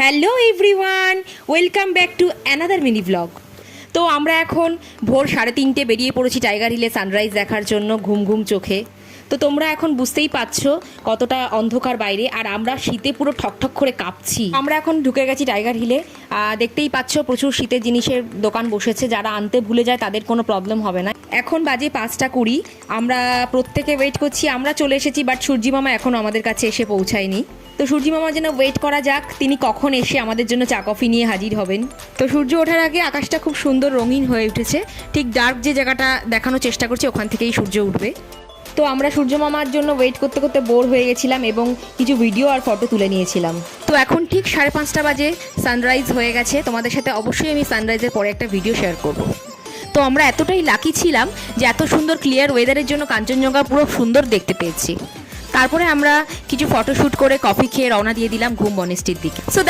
Hello everyone, welcome back to another mini blog. তো আমরা এখন ভোর 3:30 বেরিয়ে পড়েছি টাইগার হিলে সানরাইজ দেখার জন্য ঘুম ঘুম চোখে। তো তোমরা এখন বুঝতেই পারছো কতটা অন্ধকার বাইরে, আর আমরা শীতে পুরো ঠকঠক করে কাঁপছি। আমরা এখন ঢুকে গেছি টাইগার হিলে। দেখতেই পাচ্ছ প্রচুর শীতের জিনিসের দোকান বসেছে, যারা আনতে ভুলে যায় তাদের কোনো প্রবলেম হবে না। এখন বাজে 5:20, আমরা প্রত্যেকে ওয়েট করছি। আমরা চলে এসেছি, বাট সূর্যি মামা এখনও আমাদের কাছে এসে পৌঁছায়নি। তো সূর্যি মামার জন্য ওয়েট করা যাক, তিনি কখন এসে আমাদের জন্য চা কফি নিয়ে হাজির হবেন। তো সূর্য ওঠার আগে আকাশটা খুব সুন্দর রঙিন হয়ে উঠেছে। ঠিক ডার্ক যে জায়গাটা দেখানোর চেষ্টা করছি ওখান থেকেই সূর্য উঠবে। তো আমরা সূর্য মামার জন্য ওয়েট করতে করতে বোর হয়ে গেছিলাম এবং কিছু ভিডিও আর ফটো তুলে নিয়েছিলাম। তো এখন ঠিক 5:30 বাজে, সানরাইজ হয়ে গেছে। তোমাদের সাথে অবশ্যই আমি সানরাইজের পরে একটা ভিডিও শেয়ার করব। তো আমরা এতটাই লাকি ছিলাম যে এত সুন্দর ক্লিয়ার ওয়েদারের জন্য কাঞ্চনজঙ্ঘা পুরো সুন্দর দেখতে পেয়েছি। তারপরে আমরা কিছু ফটোশ্যুট করে কফি খেয়ে রওনা দিয়ে দিলাম ঘুম বনেস্টির দিকে। সো